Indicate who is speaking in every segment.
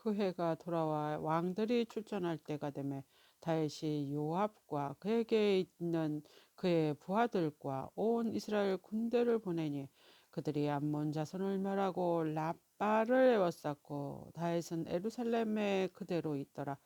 Speaker 1: 그 해가 돌아와 왕들이 출전할 때가 되매 다윗이 요압과 그에게 있는 그의 부하들과 온 이스라엘 군대를 보내니 그들이 암몬 자손을 멸하고 라빠를 에워쌌고 다윗은 예루살렘에 그대로 있더라.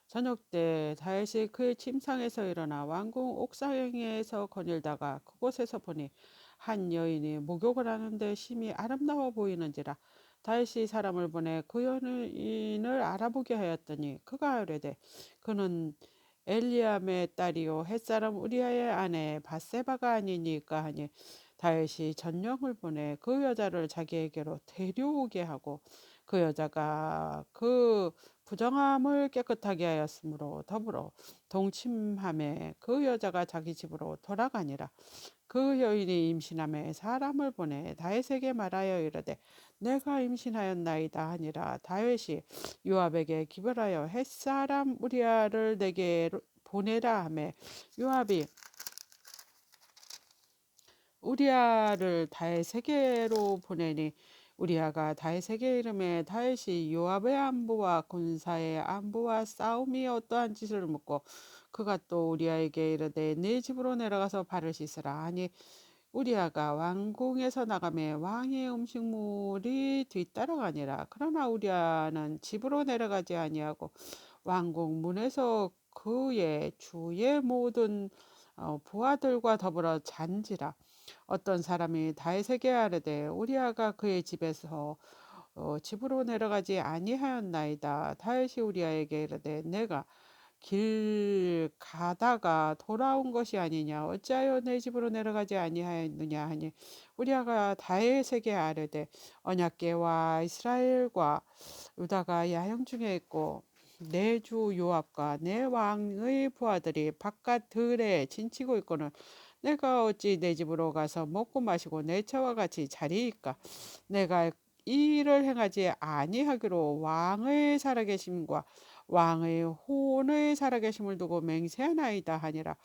Speaker 1: 저녁 때 다윗이 그의 침상에서 일어나 왕궁 옥상에서 거닐다가 그곳에서 보니 한 여인이 목욕을 하는데 심히 아름다워 보이는지라. 다윗이 사람을 보내 그 여인을 알아보게 하였더니 그가 이르되 그는 엘리암의 딸이요 햇사람 우리아의 아내 바세바가 아니니까 하니 다윗이 전령을 보내 그 여자를 자기에게로 데려오게 하고 그 여자가 그 부정함을 깨끗하게 하였으므로 더불어 동침함에 그 여자가 자기 집으로 돌아가니라. 그 여인이 임신함에 사람을 보내 다윗에게 말하여 이르되 내가 임신하였나이다 하니라. 다윗이 요압에게 기별하여 햇사람 우리아를 내게 보내라 하매 요압이 우리아를 다윗에게로 보내니 우리아가 다윗에게 이르매 다윗이 요압의 안부와 군사의 안부와 싸움이 어떠한 짓을 묻고 그가 또 우리아에게 이르되 네 집으로 내려가서 발을 씻으라 하니 우리아가 왕궁에서 나가매 왕의 음식물이 뒤따라가니라. 그러나 우리아는 집으로 내려가지 아니하고 왕궁 문에서 그의 주의 모든 부하들과 더불어 잔지라. 어떤 사람이 다윗에게 아뢰되 우리아가 그의 집에서 집으로 내려가지 아니하였나이다. 다윗이 우리아에게 이르되 내가 길 가다가 돌아온 것이 아니냐 어찌하여 내 집으로 내려가지 아니하였느냐 하니 우리아가 다윗에게 아뢰되 언약궤와 이스라엘과 유다가 야영 중에 있고 내 주 요압과 내 왕의 부하들이 바깥 들에 진치고 있고는 내가 어찌 내 집으로 가서 먹고 마시고 내 처와 같이 자리이까. 내가 이 일을 행하지 아니하기로 왕의 살아계심과 왕의 혼의 살아계심을 두고 맹세하나이다 하니라.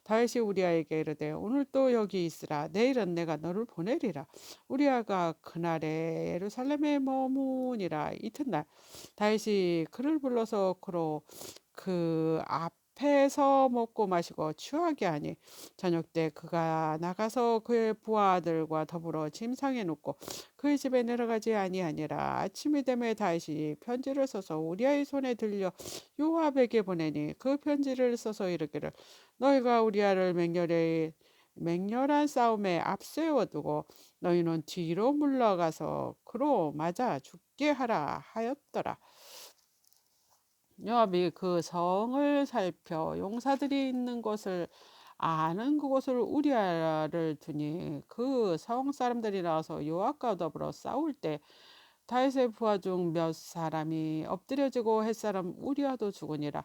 Speaker 1: 다윗이 우리아에게 이르되 오늘 또 여기 있으라. 내일은 내가 너를 보내리라. 우리아가 그날에 예루살렘에 머무니라. 이튿날 다윗이 그를 불러서 그로 그 앞에서 먹고 마시고 취하게 하니 저녁 때 그가 나가서 그의 부하들과 더불어 침상에 눕고 그의 집에 내려가지 아니하니라. 아침이 되매 다윗이 편지를 써서 우리아의 손에 들려 요압에게 보내니 그 편지를 써서 이르기를 너희가 우리아를 맹렬한 싸움에 앞세워두고 너희는 뒤로 물러가서 그로 맞아 죽게 하라 하였더라. 요압이 그 성을 살펴 용사들이 있는 곳을 아는 그곳을 우리아를 두니 그 성 사람들이 나와서 요압과 더불어 싸울 때 다윗의 부하 중 몇 사람이 엎드려지고 햇사람 우리아도 죽으니라.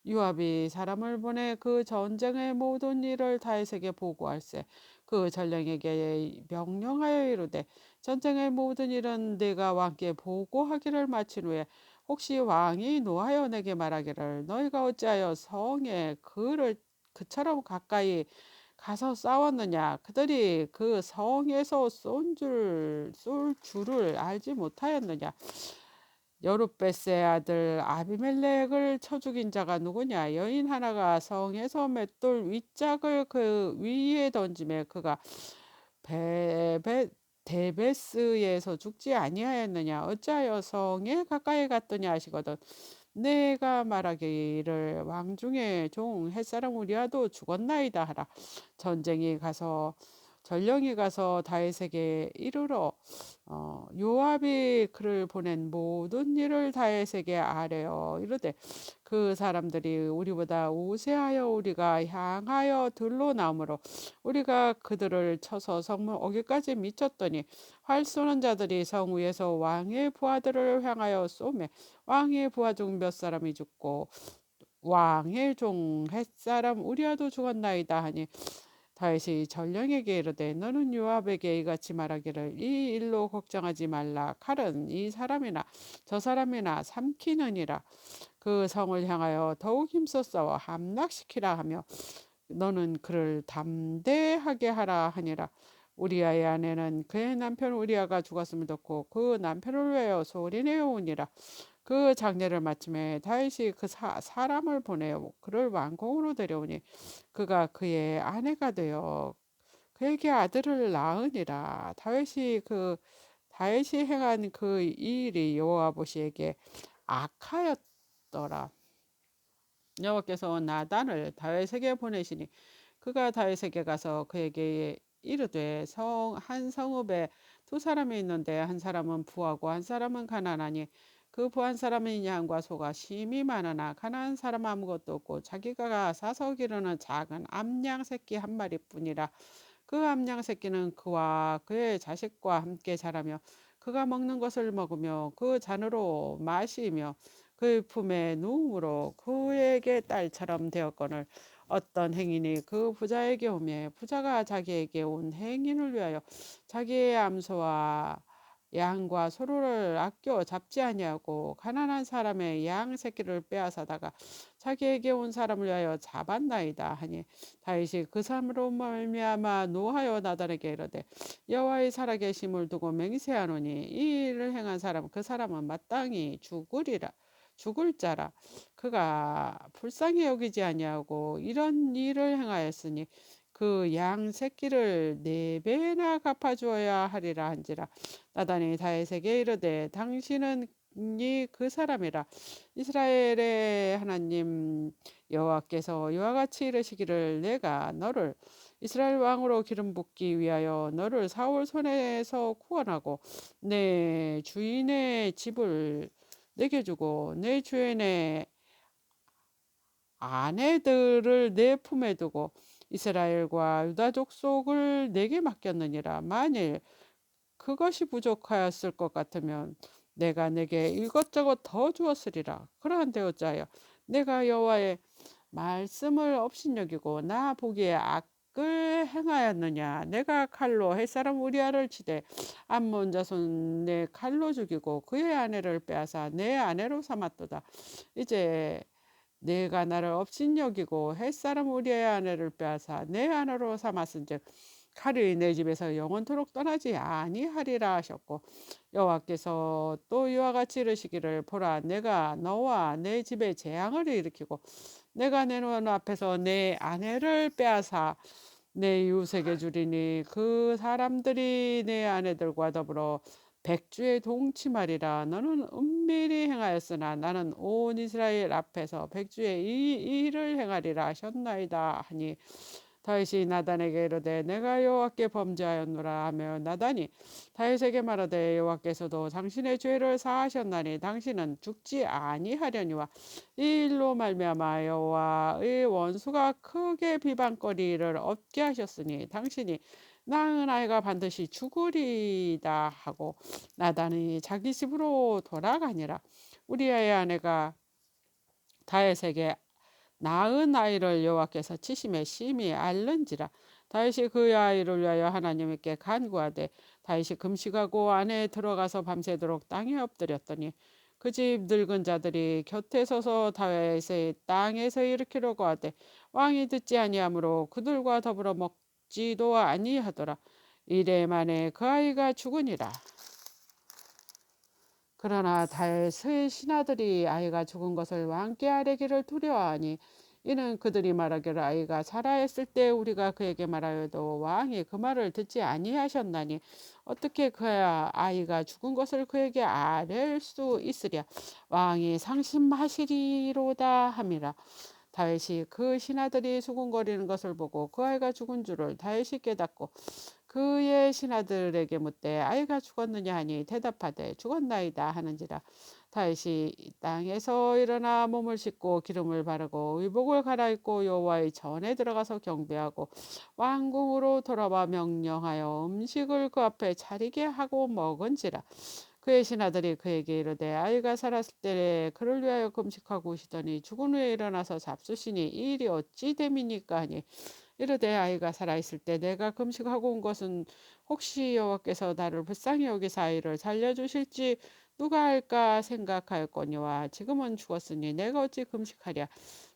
Speaker 1: 요압이 사람을 보내 그 전쟁의 모든 일을 다윗에게 보고할세 그 전령에게 명령하여 이르되 전쟁의 모든 일은 네가 왕께 보고하기를 마친 후에 혹시 왕이 노하여 내게 말하기를 너희가 어찌하여 성에 그처럼 가까이 가서 싸웠느냐 그들이 그 성에서 쏠 줄을 알지 못하였느냐 여룻베스의 아들 아비멜렉을 쳐 죽인 자가 누구냐 여인 하나가 성에서 맷돌 윗짝을 그 위에 던짐에 그가 베베 데베스에서 죽지 아니하였느냐 어찌하여 성에 가까이 갔더냐 하시거든 내가 말하기를 왕중의 종 햇사람 우리아도 죽었나이다 하라. 전쟁이 가서 전령이 가서 다윗에게 이르러 요압이 그를 보낸 모든 일을 다윗에게 아뢰어 이르되 그 사람들이 우리보다 우세하여 우리가 향하여 들로 나오므로 우리가 그들을 쳐서 성문 어기까지 미쳤더니 활 쏘는 자들이 성 위에서 왕의 부하들을 향하여 쏘매 왕의 부하 중 몇 사람이 죽고 왕의 종 햇사람 우리아도 죽었나이다 하니 다윗이 전령에게 이르되 너는 요압에게 이같이 말하기를 이 일로 걱정하지 말라 칼은 이 사람이나 저 사람이나 삼키느니라 그 성을 향하여 더욱 힘써 싸워 함락시키라 하며 너는 그를 담대하게 하라 하니라. 우리아의 아내는 그의 남편 우리아가 죽었음을 듣고 그 남편을 위하여 소리내어 우니라. 그 장례를 마침에 다윗이 그 사람을 보내어 그를 왕궁으로 데려오니 그가 그의 아내가 되어 그에게 아들을 낳으니라. 다윗이 행한 그 일이 여호와 보시기에 악하였더라. 여호와께서 나단을 다윗에게 보내시니 그가 다윗에게 가서 그에게 이르되 한 성읍에 두 사람이 있는데 한 사람은 부하고 한 사람은 가난하니 그 부한 사람은 양과 소가 심히 많으나 가난한 사람은 아무것도 없고 자기가 사서 기르는 작은 암양 새끼 한 마리뿐이라. 그 암양 새끼는 그와 그의 자식과 함께 자라며 그가 먹는 것을 먹으며 그 잔으로 마시며 그의 품에 누움으로 그에게 딸처럼 되었거늘 어떤 행인이 그 부자에게 오매 부자가 자기에게 온 행인을 위하여 자기의 암소와 양과 소를 아껴 잡지 아니하고 가난한 사람의 양 새끼를 빼앗아다가 자기에게 온 사람을 위하여 잡았나이다 하니 다윗이 그 사람으로 말미암아 노하여 나단에게 이르되 여호와의 살아계심을 두고 맹세하노니 이 일을 행한 사람 그 사람은 마땅히 죽을 자라. 그가 불쌍히 여기지 아니하고 이런 일을 행하였으니 그 양 새끼를 4배나 갚아주어야 하리라 한지라. 나단이 다윗에게 이르되 당신은 그 사람이라. 이스라엘의 하나님 여호와께서 이와 같이 이르시기를 내가 너를 이스라엘 왕으로 기름 붓기 위하여 너를 사울 손에서 구원하고 내 주인의 집을 내게 주고 내 주인의 아내들을 내 품에 두고 이스라엘과 유다 족속을 내게 맡겼느니라. 만일 그것이 부족하였을 것 같으면 내가 내게 이것저것 더 주었으리라. 그러한데 어찌하여 내가 여호와의 말씀을 업신여기고 나 보기에 악을 행하였느냐. 내가 칼로 햇사람 우리아를 치되 암몬 자손 내 칼로 죽이고 그의 아내를 빼앗아 내 아내로 삼았도다. 이제 내가 나를 업신여기고 햇사람 우리의 아내를 빼앗아 내 아내로 삼았은즉 칼이 내 집에서 영원토록 떠나지 아니하리라 하셨고 여호와께서 또 이와 같이 이르시기를 보라 내가 너와 내 집에 재앙을 일으키고 내가 내 눈 앞에서 내 아내를 빼앗아 내 이웃에게 주리니 그 사람들이 내 아내들과 더불어 백주에 동침하리라. 너는 은밀히 행하였으나 나는 온 이스라엘 앞에서 백주에 이 일을 행하리라 하셨나이다 하니 다윗이 나단에게 이르되 내가 여호와께 범죄하였노라 하며 나단이 다윗에게 말하되 여호와께서도 당신의 죄를 사하셨나니 당신은 죽지 아니하려니와 이 일로 말미암아 여호와의 원수가 크게 비방거리를 얻게 하셨으니 당신이 낳은 아이가 반드시 죽으리다 하고 나단이 자기 집으로 돌아가니라. 우리아의 아내가 다윗에게 낳은 아이를 여호와께서 치심에 심히 앓는지라. 다윗이 그 아이를 위하여 하나님께 간구하되 다윗이 금식하고 안에 들어가서 밤새도록 땅에 엎드렸더니 그 집 늙은 자들이 곁에 서서 다윗의 땅에서 일으키려고 하되 왕이 듣지 아니하므로 그들과 더불어 먹지도 아니하더라. 이래 만에 그 아이가 죽으니라. 그러나 다윗의 신하들이 아이가 죽은 것을 왕께 아뢰기를 두려워하니 이는 그들이 말하기를 아이가 살아있을 때 우리가 그에게 말하여도 왕이 그 말을 듣지 아니하셨나니 어떻게 그 아이가 죽은 것을 그에게 아뢰 수 있으랴. 왕이 상심하시리로다 함이라. 다윗이 그 신하들이 수군거리는 것을 보고 그 아이가 죽은 줄을 다윗이 깨닫고 그의 신하들에게 묻되 아이가 죽었느냐 하니 대답하되 죽었나이다 하는지라. 다윗이 땅에서 일어나 몸을 씻고 기름을 바르고 의복을 갈아입고 여호와의 전에 들어가서 경배하고 왕궁으로 돌아와 명령하여 음식을 그 앞에 차리게 하고 먹은지라. 그의 신하들이 그에게 이르되 아이가 살았을 때에 그를 위하여 금식하고 오시더니 죽은 후에 일어나서 잡수시니 이 일이 어찌 됨이니까 하니 이르되 아이가 살아있을 때 내가 금식하고 온 것은 혹시 여호와께서 나를 불쌍히 여기사 아이를 살려주실지 누가 알까 생각하였거니와 지금은 죽었으니 내가 어찌 금식하랴.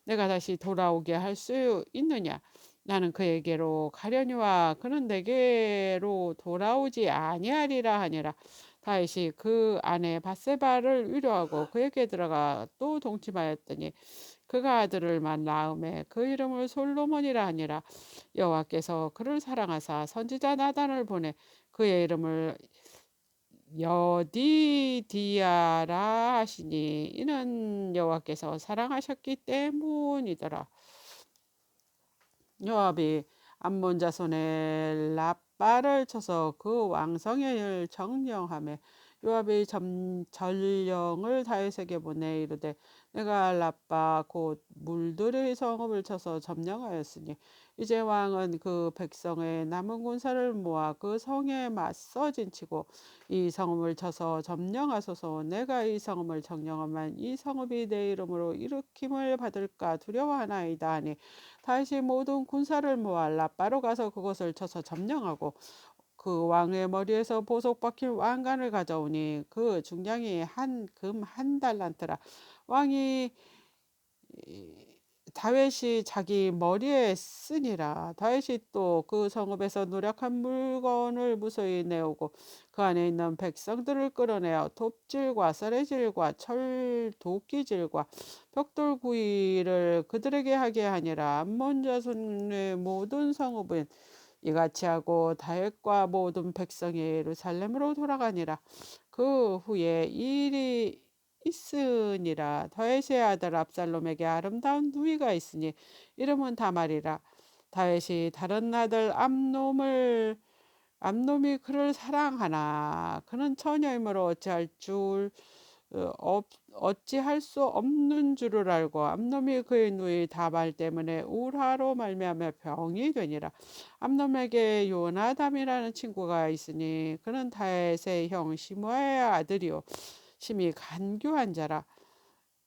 Speaker 1: 내가 다시 돌아오게 할 수 있느냐. 나는 그에게로 가려니와 그는 내게로 돌아오지 아니하리라 하니라. 다윗이 그 아내 밧세바를 위로하고 그에게 들어가 또 동침하였더니 그가 아들을 낳음에 그 이름을 솔로몬이라 하니라. 여호와께서 그를 사랑하사 선지자 나단을 보내 그의 이름을 여디디아라 하시니 이는 여호와께서 사랑하셨기 때문이더라. 요압이 암몬 자손의 라빠를 쳐서 그 왕성의 일 정령하며 요압이 전령을 다윗에게 보내 이르되 내가 라빠 곧 물들의 성읍을 쳐서 점령하였으니 이제 왕은 그 백성의 남은 군사를 모아 그 성에 맞서 진치고 이 성읍을 쳐서 점령하소서. 내가 이 성읍을 점령하면 이 성읍이 내 이름으로 일으킴을 받을까 두려워하나이다 하니 다시 모든 군사를 모아 라빠로 가서 그것을 쳐서 점령하고 그 왕의 머리에서 보석 박힌 왕관을 가져오니 그 중량이 금 한 달란트라. 왕이 다윗이 자기 머리에 쓰니라. 다윗이 또 그 성읍에서 노력한 물건을 무소히 내오고 그 안에 있는 백성들을 끌어내어 톱질과 썰레질과 철 도끼질과 벽돌 구이를 그들에게 하게 하니라. 암몬 자손의 모든 성읍은 이같이 하고 다윗과 모든 백성이 예루살렘으로 돌아가니라. 그 후에 이 일이 있으니라. 다윗의 아들 압살롬에게 아름다운 누이가 있으니 이름은 다말이라. 다윗이 다른 아들 암놈이 그를 사랑하나 그는 처녀이므로 어찌할 수 없는 줄을 알고 암놈이 그의 누이 다말 때문에 우라로 말미암아 병이 되니라. 암놈에게 요나담이라는 친구가 있으니 그는 다윗의 형 시므아의 아들이요 심히 간교한 자라.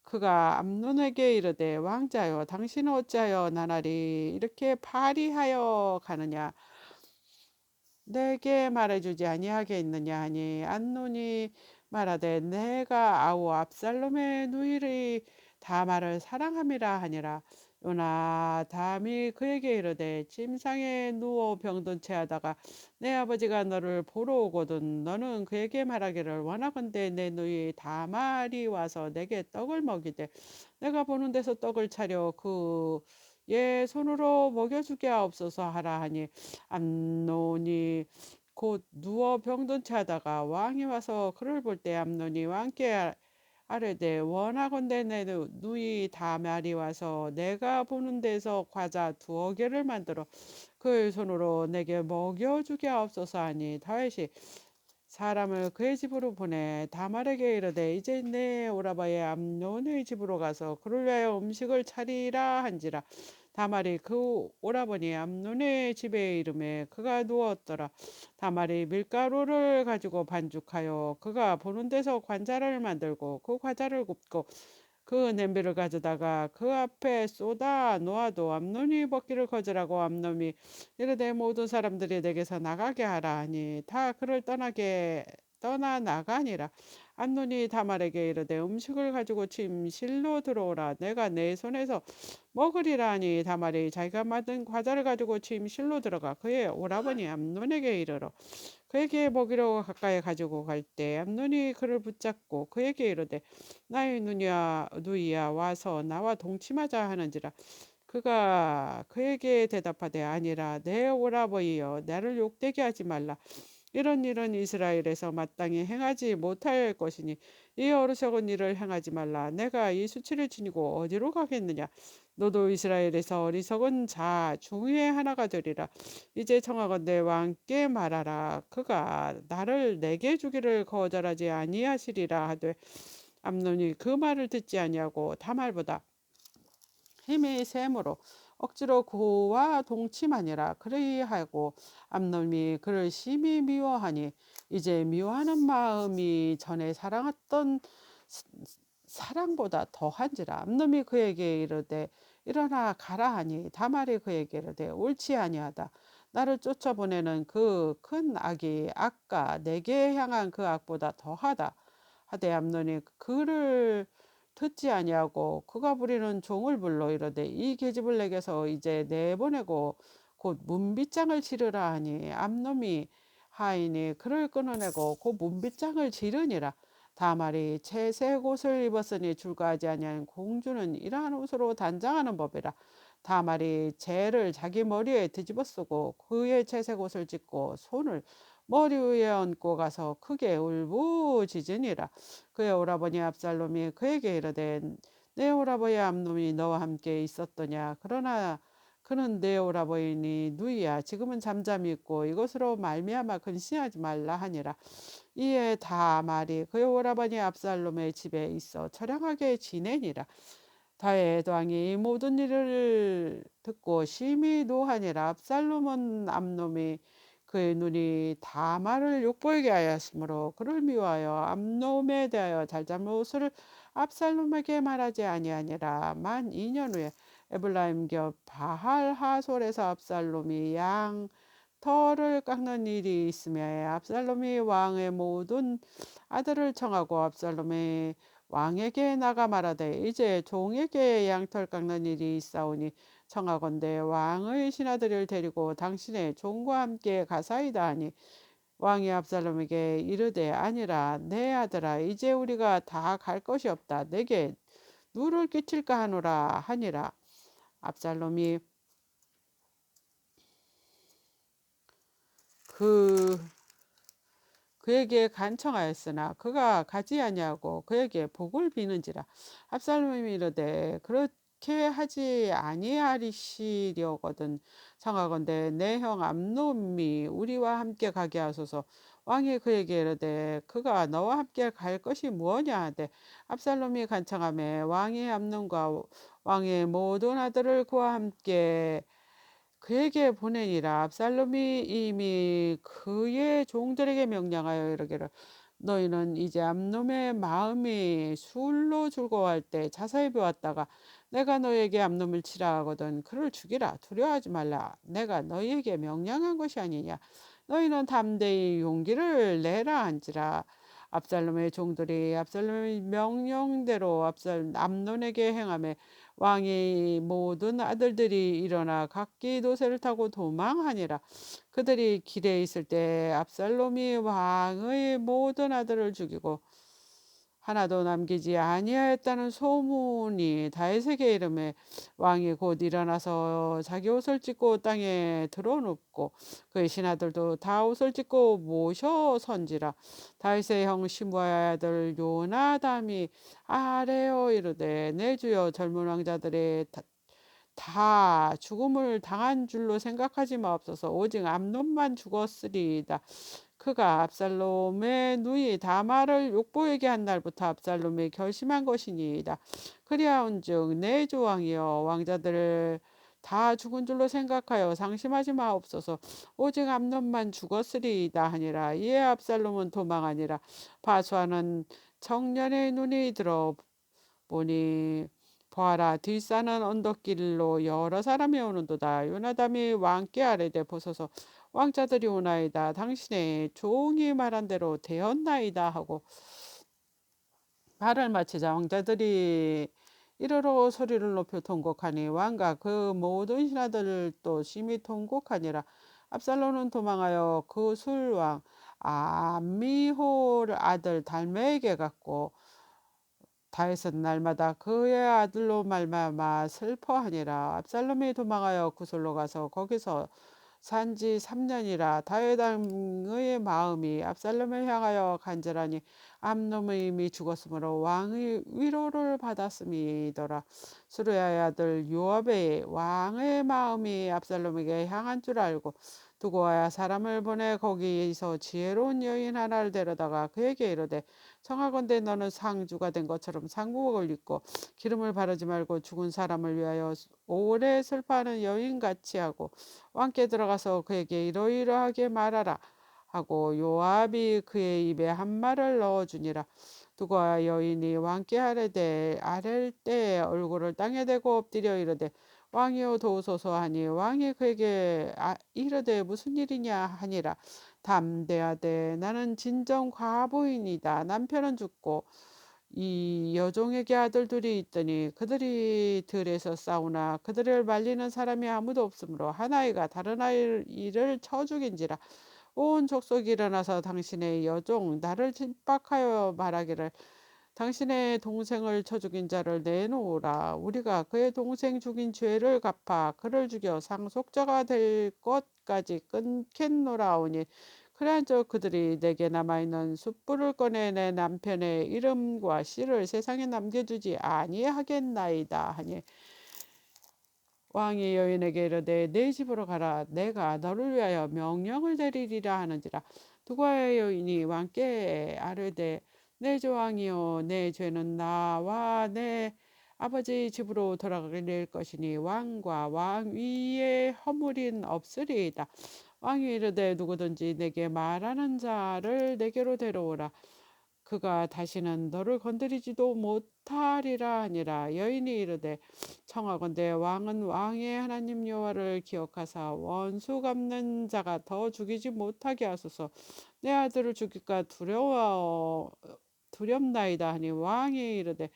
Speaker 1: 그가 암논에게 이르되 왕자여 당신은 어찌하여 나날이 이렇게 파리하여 가느냐 내게 말해주지 아니하겠느냐 하니 암논이 말하되 내가 아우 압살롬의 누이를 다말을 사랑함이라 하니라. 요나담이 그에게 이르되 침상에 누워 병든 채 하다가 내 아버지가 너를 보러 오거든 너는 그에게 말하기를 원하건대 내 누이 다말이 와서 내게 떡을 먹이되 내가 보는 데서 떡을 차려 그의 손으로 먹여주게 하옵소서 하라 하니 암논이 곧 누워 병든 채 하다가 왕이 와서 그를 볼 때 암논이 왕께 아뢰되 원하건대 내 누이 다말이 와서 내가 보는 데서 과자 2개를 만들어 그의 손으로 내게 먹여주게 하옵소서 하니 다윗이 사람을 그의 집으로 보내 다말에게 이르되 이제 내 오라버니 암논의 집으로 가서 그를 위하여 음식을 차리라 한지라. 다말이 그 오라버니 암논의 집에 이름에 그가 누웠더라. 다말이 밀가루를 가지고 반죽하여 그가 보는 데서 관자를 만들고 그 과자를 굽고 그 냄비를 가져다가 그 앞에 쏟아 놓아도 암논이 먹기를 거절하고 암논이 이르되 모든 사람들이 내게서 나가게 하라 하니 다 그를 떠나 나가니라. 암논이 다말에게 이르되 음식을 가지고 침실로 들어오라. 내가 내 손에서 먹으리라 하니 다말이 자기가 만든 과자를 가지고 침실로 들어가 그의 오라버니 암논에게 이르러 그에게 먹이러 가까이 가지고 갈 때 암논이 그를 붙잡고 그에게 이르되 나의 누이야 와서 나와 동침하자 하는지라. 그가 그에게 대답하되 아니라 내 오라버니여 나를 욕되게 하지 말라. 이런 일은 이스라엘에서 마땅히 행하지 못할 것이니 이 어리석은 일을 행하지 말라. 내가 이 수치를 지니고 어디로 가겠느냐. 너도 이스라엘에서 어리석은 자 중에 하나가 되리라. 이제 청하건대 왕께 말하라. 그가 나를 내게 주기를 거절하지 아니하시리라 하되 암논이 그 말을 듣지 아니하고 다말보다 힘이 셈으로 억지로 그와 동침하니라. 그리하고 암논이 그를 심히 미워하니 이제 미워하는 마음이 전에 사랑했던 사랑보다 더한지라. 암논이 그에게 이르되 일어나 가라 하니 다말이 그에게 이르되 옳지 아니하다. 나를 쫓아보내는 그 큰 악이 아까 내게 향한 그 악보다 더하다. 하되 암논이 그를 듣지 아니하고 그가 부리는 종을 불러 이르되 이 계집을 내게서 이제 내보내고 곧 문빗장을 치르라 하니 암논이 하이니 그를 끊어내고 그 문빗장을 지르니라. 다말이 채색 옷을 입었으니 출가하지 아니한 공주는 이러한 옷으로 단장하는 법이라. 다말이 재를 자기 머리에 뒤집어 쓰고 그의 채색 옷을 찢고 손을 머리 위에 얹고 가서 크게 울부짖으니라. 그의 오라버니 압살롬이 그에게 이르되 내 오라버니 암놈이 너와 함께 있었더냐. 그러나 그는 내 오라버니 누이야. 지금은 잠잠히 있고 이것으로 말미암아 근심하지 말라 하니라. 이에 다말이 그의 오라버니 압살롬의 집에 있어 처량하게 지내니라. 다윗 왕이 이 모든 일을 듣고 심히 노하니라. 압살롬은 암놈이 그의 눈이 다말을 욕보이게 하였으므로 그를 미워하여 암놈에 대하여 잘잘못을 압살롬에게 말하지 아니하니라. 만 2년 후에 에블라임 겹 바할 하솔에서 압살롬이 양 터를 깎는 일이 있으며 압살롬이 왕의 모든 아들을 청하고 압살롬이 왕에게 나가 말하되 이제 종에게 양털 깎는 일이 있사오니 청하건대 왕의 신하들을 데리고 당신의 종과 함께 가사이다 하니 왕이 압살롬에게 이르되 아니라 내 아들아 이제 우리가 다 갈 것이 없다 내게 누를 끼칠까 하노라 하니라. 압살롬이 그 그에게 간청하였으나 그가 가지 아니하고 그에게 복을 비는지라. 압살롬이 이르되 그렇게 하지 아니하리시려거든 청하건대 내 형 암놈이 우리와 함께 가게 하소서. 왕이 그에게 이르되 그가 너와 함께 갈 것이 무엇냐 하되 압살롬이 간청하매 왕이 암논과 왕의 모든 아들을 그와 함께 그에게 보내니라. 압살롬이 이미 그의 종들에게 명령하여 이르기를 너희는 이제 암놈의 마음이 술로 즐거워할 때 자사히 배웠다가 내가 너에게 암놈을 치라 하거든 그를 죽이라. 두려워하지 말라. 내가 너희에게 명령한 것이 아니냐. 너희는 담대히 용기를 내라 한지라. 압살롬의 종들이 압살롬의 명령대로 암논에게 행하며 왕의 모든 아들들이 일어나 각기 노새를 타고 도망하니라. 그들이 길에 있을 때 압살롬이 왕의 모든 아들을 죽이고 하나도 남기지 아니하였다는 소문이 다윗에게 이르매 왕이 곧 일어나서 자기 옷을 찢고 땅에 드러눕고 그의 신하들도 다 옷을 찢고 모셔 선지라. 다윗의 형 시므아의 아들 요나담이 아뢰어 이르되 내 주여 젊은 왕자들의 다 죽음을 당한 줄로 생각하지 마옵소서. 오직 암논만 죽었으리이다. 그가 압살롬의 누이 다말을 욕보이게 한 날부터 압살롬이 결심한 것이니이다. 그리하온즉 내 조왕이여 왕자들을 다 죽은 줄로 생각하여 상심하지 마옵소서. 오직 암논만 죽었으리이다 하니라. 이에 압살롬은 도망하니라. 바수하는 청년의 눈이 들어 보니 보아라 뒷산은 언덕길로 여러 사람이 오는도다. 요나담이 왕께 아뢰되 보소서 왕자들이 오나이다. 당신의 종이 말한 대로 되었나이다 하고 말을 마치자 왕자들이 이르러 소리를 높여 통곡하니 왕과 그 모든 신하들도 심히 통곡하니라. 압살롬은 도망하여 그 술왕 암미홀 아들 달메에게 갔고 다윗은 날마다 그의 아들로 말미암아 슬퍼하니라. 압살롬이 도망하여 구솔로 가서 거기서 산지 3년이라. 다윗 왕의 마음이 압살롬을 향하여 간절하니 암놈의 이미 죽었으므로 왕의 위로를 받았음이더라. 수르야의 아들 요압의 왕의 마음이 압살롬에게 향한 줄 알고 두고 와야 사람을 보내 거기서 지혜로운 여인 하나를 데려다가 그에게 이르되 청하건대 너는 상주가 된 것처럼 상복을 입고 기름을 바르지 말고 죽은 사람을 위하여 오래 슬퍼하는 여인같이 하고 왕께 들어가서 그에게 이러이러하게 말하라 하고 요압이 그의 입에 한 말을 넣어주니라. 두고 여인이 왕께 아랠 때 얼굴을 땅에 대고 엎드려 이르되 왕이여 도우소서 하니 왕이 그에게 이르되 무슨 일이냐 하니라. 담대하되 나는 진정 과부인이다. 남편은 죽고 이 여종에게 아들들이 있더니 그들이 들에서 싸우나 그들을 말리는 사람이 아무도 없으므로 한 아이가 다른 아이를 쳐 죽인지라. 온 족속이 일어나서 당신의 여종 나를 핍박하여 말하기를 당신의 동생을 쳐 죽인 자를 내놓으라. 우리가 그의 동생 죽인 죄를 갚아 그를 죽여 상속자가 될 것까지 끊겠노라 하오니 그래한즉 그들이 내게 남아있는 숯불을 꺼내 내 남편의 이름과 씨를 세상에 남겨두지 아니하겠나이다 하니 왕이 여인에게 이르되 내 집으로 가라. 내가 너를 위하여 명령을 내리리라 하는지라. 두고의 여인이 왕께 아뢰되 내 조왕이여 내 죄는 나와 내 아버지 집으로 돌아가게 될 것이니 왕과 왕 위에 허물인 없으리이다. 왕이 이르되 누구든지 내게 말하는 자를 내게로 데려오라. 그가 다시는 너를 건드리지도 못하리라 하니라. 여인이 이르되 청하건대 왕은 왕의 하나님 여호와를 기억하사 원수 갚는 자가 더 죽이지 못하게 하소서. 내 아들을 죽일까 두렵나이다 하니 왕이 이르되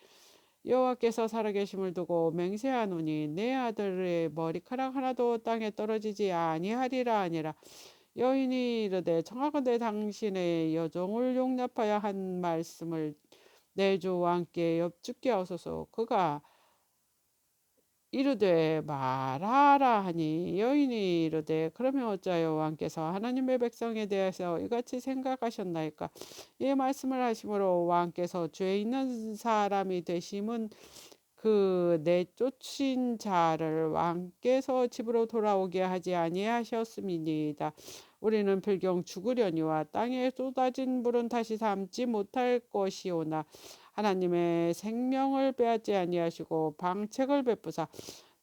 Speaker 1: 여호와께서 살아계심을 두고 맹세하노니 내 아들의 머리카락 하나도 땅에 떨어지지 아니하리라 하니라. 여인이 이르되 청하건대 당신의 여종을 용납하여 한 말씀을 내 주 왕께 여쭙게 하소서. 그가 이르되 말하라 하니 여인이 이르되 그러면 어찌하여 왕께서 하나님의 백성에 대해서 이같이 생각하셨나이까. 이 말씀을 하심으로 왕께서 죄 있는 사람이 되심은 그 내쫓은 자를 왕께서 집으로 돌아오게 하지 아니하셨음이니이다. 우리는 필경 죽으려니와 땅에 쏟아진 물은 다시 담지 못할 것이오나 하나님의 생명을 빼앗지 아니하시고 방책을 베푸사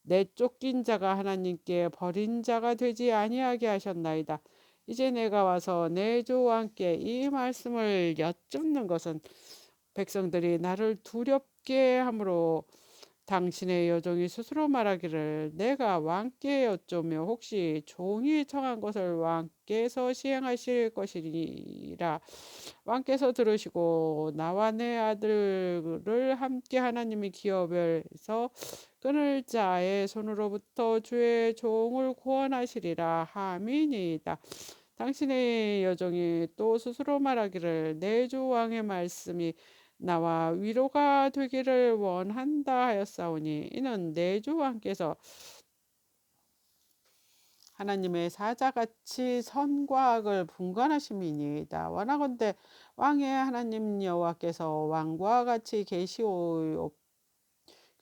Speaker 1: 내쫓긴 자가 하나님께 버린 자가 되지 아니하게 하셨나이다. 이제 내가 와서 내 주 왕께 이 말씀을 여쭙는 것은 백성들이 나를 두렵게 함으로 당신의 여종이 스스로 말하기를 내가 왕께 여쭈며 혹시 종이 청한 것을 왕께서 시행하실 것이니라. 왕께서 들으시고 나와 내 아들을 함께 하나님이 기업에서 끊을 자의 손으로부터 주의 종을 구원하시리라 함이니이다. 당신의 여종이 또 스스로 말하기를 내 주 왕의 말씀이 나와 위로가 되기를 원한다 하였사오니 이는 내 주 왕께서 하나님의 사자같이 선과 악을 분간하심이니이다. 원하건대 왕의 하나님 여호와께서 왕과 같이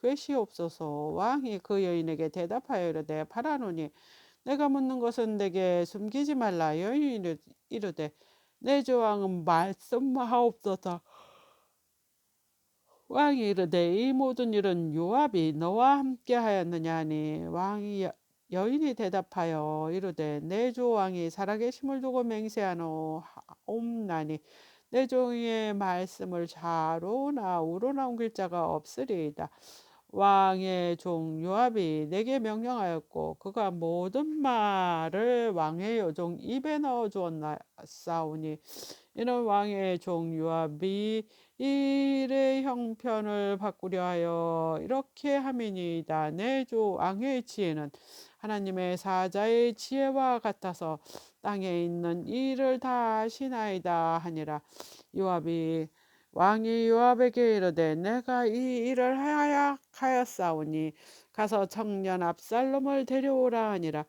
Speaker 1: 계시옵소서. 왕이 그 여인에게 대답하여 이르되 바라노니 내가 묻는 것은 내게 숨기지 말라. 여인이 이르되 내 주 왕은 말씀하옵소서. 왕이 이르되 이 모든 일은 요압이 너와 함께 하였느냐 하니 왕이 여인이 대답하여 이르되 내 주 왕이 살아계심을 두고 맹세하옵나니 내 종의 말씀을 좌로나 우로나 옮길 자가 없으리이다. 왕의 종 요압이 내게 명령하였고 그가 모든 말을 왕의 여종 입에 넣어 주었사오니 이는 왕의 종 요압이 일의 형편을 바꾸려 하여 이렇게 함이니이다. 내 주 왕의 지혜는 하나님의 사자의 지혜와 같아서 땅에 있는 일을 다 아시나이다 하니라. 요압이 왕이 요압에게 이르되 내가 이 일을 하였사오니 가서 청년 압살롬을 데려오라 하니라.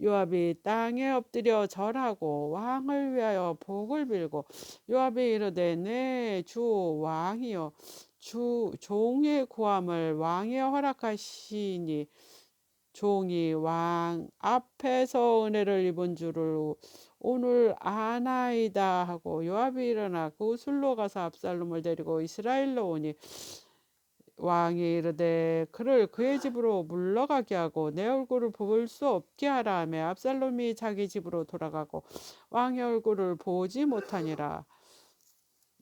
Speaker 1: 요압이 땅에 엎드려 절하고 왕을 위하여 복을 빌고 요압이 이르되 내 주 왕이여 주 종의 구함을 왕이 허락하시니 종이 왕 앞에서 은혜를 입은 줄을 오늘 아나이다 하고 요압이 일어나 그 술로 가서 압살롬을 데리고 이스라엘로 오니 왕이 이르되 그를 그의 집으로 물러가게 하고 내 얼굴을 볼 수 없게 하라 하며 압살롬이 자기 집으로 돌아가고 왕의 얼굴을 보지 못하니라.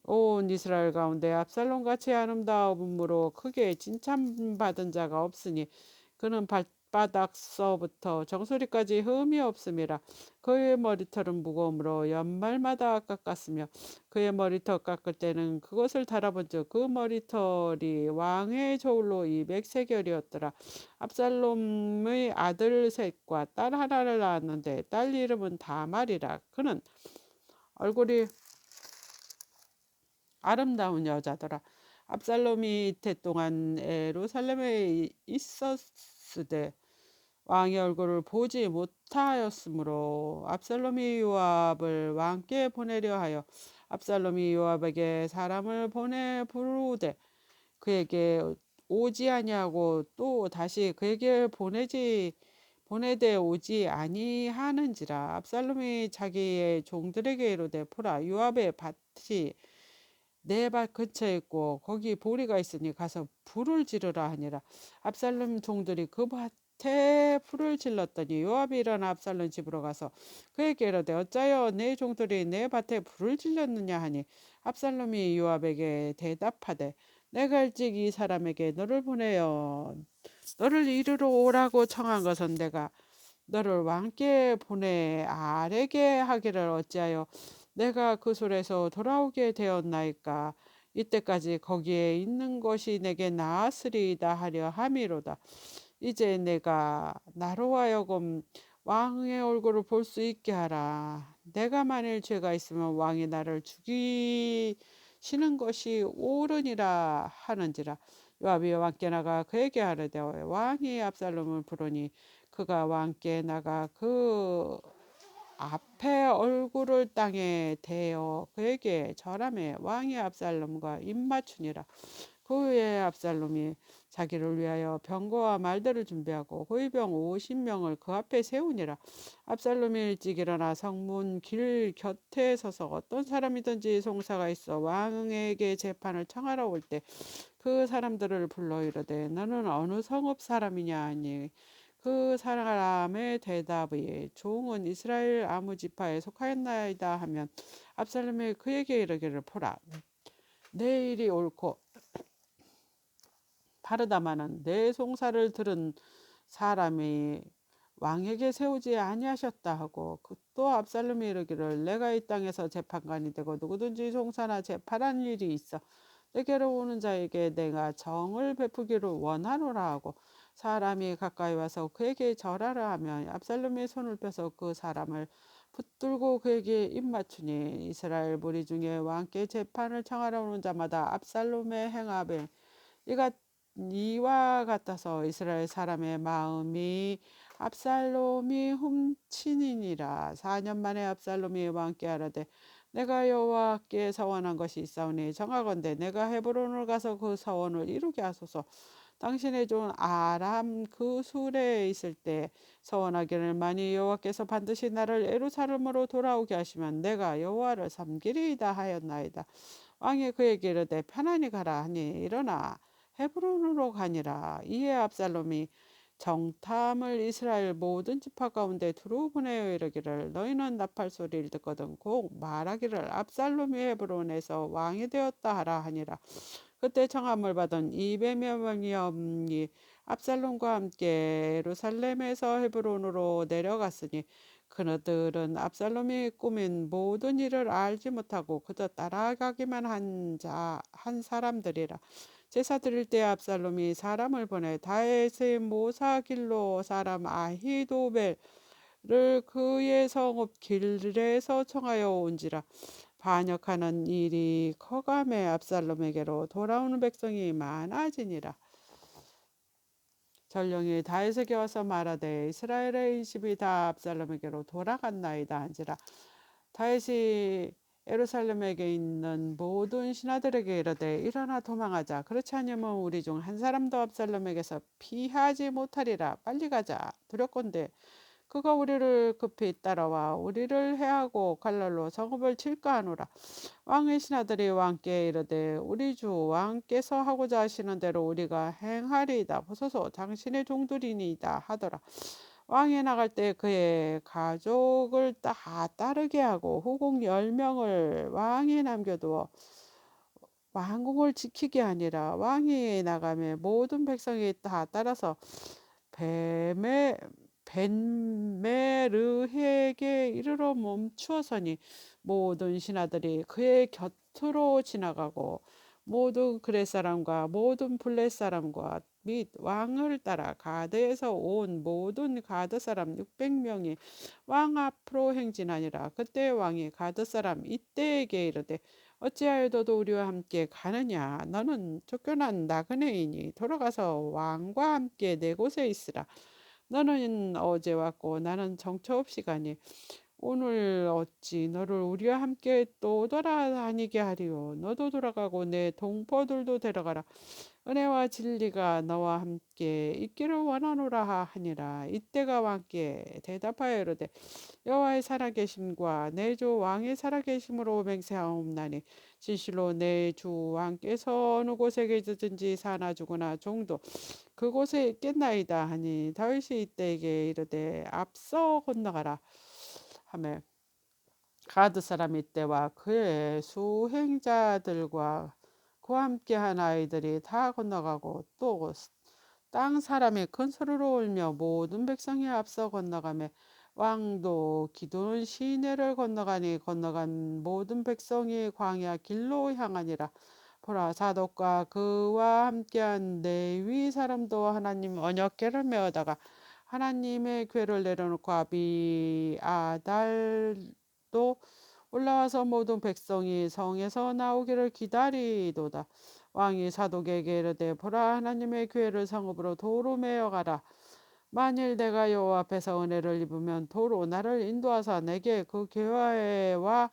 Speaker 1: 온 이스라엘 가운데 압살롬같이 아름다움으로 크게 칭찬받은 자가 없으니 그는 밑바닥서부터 정수리까지 흠이 없음이라. 그의 머리털은 무거움으로 연말마다 깎았으며 그의 머리털 깎을 때는 그것을 달아본즉 그 머리털이 왕의 저울로 200세겔이었더라. 압살롬의 아들 셋과 딸 하나를 낳았는데 딸 이름은 다말이라. 그는 얼굴이 아름다운 여자더라. 압살롬이 이태 동안 예루살렘에 있었으되 왕의 얼굴을 보지 못하였으므로 압살롬이 요압을 왕께 보내려 하여 압살롬이 요압에게 사람을 보내 부르되 그에게 오지 아니하고 또 다시 그에게 보내되 오지 아니하는지라. 압살롬이 자기의 종들에게 이르되 보라 요압의 밭이 내 밭 근처에 있고 거기 보리가 있으니 가서 불을 지르라 하니라. 압살롬 종들이 그 밭에 불을 질렀더니 요압이 일어나 압살롬 집으로 가서 그에게 이르되 어찌하여 내 종들이 내 밭에 불을 질렀느냐 하니 압살롬이 요압에게 대답하되 내가 일찍 이 사람에게 너를 보내어 너를 이르러 오라고 청한 것은 내가 너를 왕께 보내 아뢰게 하기를 어찌하여 내가 그 솔에서 돌아오게 되었나이까. 이때까지 거기에 있는 것이 내게 나았으리이다 하려 함이로다. 이제 내가 나로 하여금 왕의 얼굴을 볼 수 있게 하라. 내가 만일 죄가 있으면 왕이 나를 죽이시는 것이 옳으니라 하는지라. 요압이 왕께 나가 그에게 하르되 왕이 압살롬을 부르니 그가 왕께 나가 그 앞에 얼굴을 땅에 대어 그에게 절하매 왕이 압살롬과 입맞추니라. 그 후에 압살롬이 자기를 위하여 병거와 말들을 준비하고 호위병 50명을 그 앞에 세우니라. 압살롬이 일찍 일어나 성문 길 곁에 서서 어떤 사람이든지 송사가 있어 왕에게 재판을 청하러 올 때 그 사람들을 불러 이르되 너는 어느 성읍 사람이냐 하니 그 사람의 대답이 종은 이스라엘 아무 지파에 속하였나이다 하면 압살롬이 그에게 이르기를 보라 내 일이 옳고 바르다마는 내 송사를 들은 사람이 왕에게 세우지 아니하셨다 하고 또 압살롬이 이르기를 내가 이 땅에서 재판관이 되고 누구든지 송사나 재판한 일이 있어 내게로 오는 자에게 내가 정을 베푸기를 원하노라 하고 사람이 가까이 와서 그에게 절하라 하면 압살롬의 손을 펴서 그 사람을 붙들고 그에게 입맞추니 이스라엘 무리 중에 왕께 재판을 청하러 오는 자마다 압살롬의 행함에 이와 같아서 이스라엘 사람의 마음이 압살롬이 훔치니니라. 4년 만에 압살롬이 왕께 하라되 내가 여호와께 서원한 것이 있사오니 정하건대 내가 헤브론을 가서 그 서원을 이루게 하소서. 당신의 종 아람 그 술에 있을 때 서원하기를 만일 여호와께서 반드시 나를 예루살렘으로 돌아오게 하시면 내가 여호와를 섬기리이다 하였나이다. 왕이 그에게 이르되 편안히 가라 하니 일어나 헤브론으로 가니라. 이에 압살롬이 정탐을 이스라엘 모든 지파 가운데 두루 보내어 이르기를 너희는 나팔 소리를 듣거든 꼭 말하기를 압살롬이 헤브론에서 왕이 되었다 하라 하니라. 그때 청함을 받은 200여 명이 압살롬과 함께 예루살렘에서 헤브론으로 내려갔으니 그들은 압살롬이 꾸민 모든 일을 알지 못하고 그저 따라가기만 한 사람들이라. 제사 드릴 때 압살롬이 사람을 보내 다윗의 모사길로 사람 아히도벨을 그의 성읍 길에서 청하여 온지라. 반역하는 일이 커감해 압살롬에게로 돌아오는 백성이 많아지니라. 전령이 다윗에게 와서 말하되 이스라엘의 인십이 다 압살롬에게로 돌아갔나이다 한지라. 다윗이 예루살렘에게 있는 모든 신하들에게 이르되 일어나 도망하자. 그렇지 않으면 우리 중 한 사람도 압살롬에게서 피하지 못하리라. 빨리 가자. 두렵건대 그가 우리를 급히 따라와 우리를 해하고 칼날로 성읍을 칠까 하노라. 왕의 신하들이 왕께 이르되 우리 주 왕께서 하고자 하시는 대로 우리가 행하리이다. 보소서 당신의 종들이니이다 하더라. 왕이 나갈 때 그의 가족을 다 따르게 하고 후궁 10명을 왕이 남겨두어 왕궁을 지키게 하니라. 왕이 나가매 모든 백성이 다 따라서 베메 벤메르헤게 이르러 멈추어서니 모든 신하들이 그의 곁으로 지나가고 모든 그렛 사람과 모든 블렛 사람과 및 왕을 따라 가드에서 온 모든 가드 사람 600명이 왕 앞으로 행진하니라. 그때 왕이 가드 사람 이때에게 이르되 어찌하여 너도 우리와 함께 가느냐? 너는 쫓겨난 나그네이니 돌아가서 왕과 함께 내 곳에 있으라. 너는 어제 왔고 나는 정처 없이 가니 오늘 어찌 너를 우리와 함께 또 돌아다니게 하리요. 너도 돌아가고 내 동포들도 데려가라. 은혜와 진리가 너와 함께 있기를 원하노라 하니라. 이때가 왕께 대답하여 이르되 여호와의 살아계심과 내 주 왕의 살아계심으로 맹세하옵나니 진실로 내 주 왕께서 어느 곳에 계시든지 사나 죽으나 종도 그곳에 있겠나이다 하니 다윗이 이때에게 이르되 앞서 건너가라 하매 가드 사람 이때와 그의 수행자들과 그와 함께한 아이들이 다 건너가고 또 땅 사람이 큰 소리로 울며 모든 백성이 앞서 건너가며 왕도 기드온 시내를 건너가니 건너간 모든 백성이 광야 길로 향하니라. 보라 사독과 그와 함께한 레위 사람도 하나님 언약궤를 메어다가 하나님의 궤를 내려놓고 아비아달도 올라와서 모든 백성이 성에서 나오기를 기다리도다. 왕이 사독에게 이르되 보라 하나님의 궤를 성읍으로 도로 메어 가라. 만일 내가 여호와 앞에서 은혜를 입으면 도로 나를 인도하사 내게 그 궤와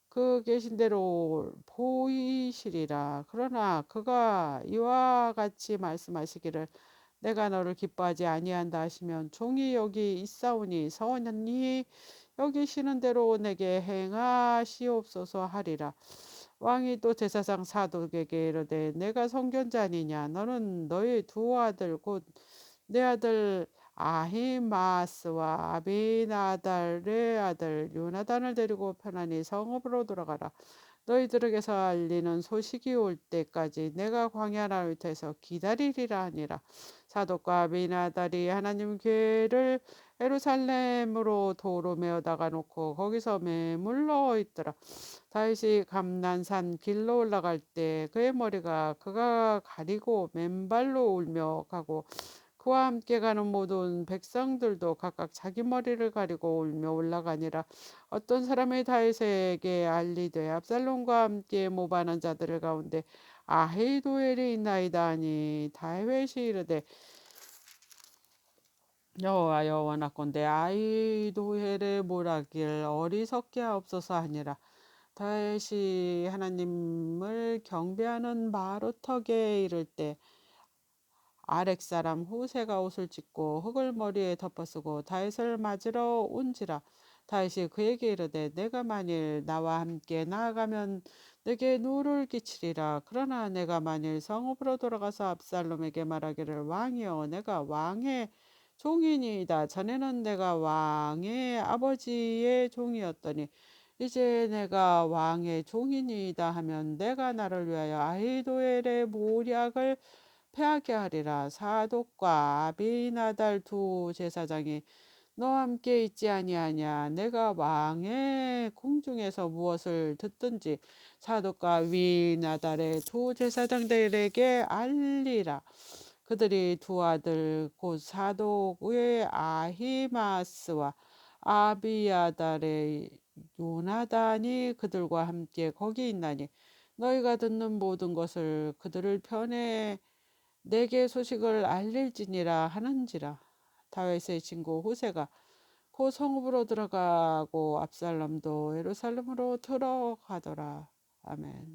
Speaker 1: 그 계신 대로 보이시리라. 그러나 그가 이와 같이 말씀하시기를 내가 너를 기뻐하지 아니한다 하시면 종이 여기 있사오니 서원이 여기시는 대로 내게 행하시옵소서 하리라. 왕이 또 제사장 사독에게 이르되 내가 선견자 아니냐 너는 너희 두 아들 곧 내 아들 아히마스와 아비나달의 아들 요나단을 데리고 편안히 성읍으로 돌아가라. 너희들에게서 알리는 소식이 올 때까지 내가 광야 나루터에서 기다리리라 하니라. 사독과 아비나달이 하나님 궤를 예루살렘으로 도로 메어다가 놓고 거기서 머물러 있더라. 다윗이 감난산 길로 올라갈 때 그의 머리가 그가 가리고 맨발로 울며 가고 그와 함께 가는 모든 백성들도 각각 자기 머리를 가리고 울며 올라가니라. 어떤 사람이 다윗에게 알리되 압살롬과 함께 모반한 자들 가운데 아히도엘이 있나이다 하니 다윗이 이르되 여호와여 원하건대 아히도엘의 몰하길 어리석게 하옵소서 하니라. 다윗이 하나님을 경배하는 마루턱에 이를 때 아렉 사람 후세가 옷을 찢고 흙을 머리에 덮어쓰고 다윗을 맞으러 온지라. 다윗이 그에게 이르되 내가 만일 나와 함께 나아가면 내게 누를 끼치리라. 그러나 내가 만일 성읍으로 돌아가서 압살롬에게 말하기를 왕이여 내가 왕의 종이니이다. 전에는 내가 왕의 아버지의 종이었더니 이제 내가 왕의 종이니이다 하면 내가 나를 위하여 아히도엘의 모략을 패하게 하리라. 사독과 아비나달 두 제사장이 너와 함께 있지 아니하냐. 내가 왕의 궁중에서 무엇을 듣든지 사독과 아비나달의 두 제사장들에게 알리라. 그들이 두 아들 곧 사독의 아히마스와 아비아달의 요나단이 그들과 함께 거기 있나니 너희가 듣는 모든 것을 그들을 편에 내게 소식을 알릴지니라 하는지라. 다윗의 친구 후세가 그 성읍으로 들어가고 압살롬도 예루살렘으로 들어가더라. 아멘.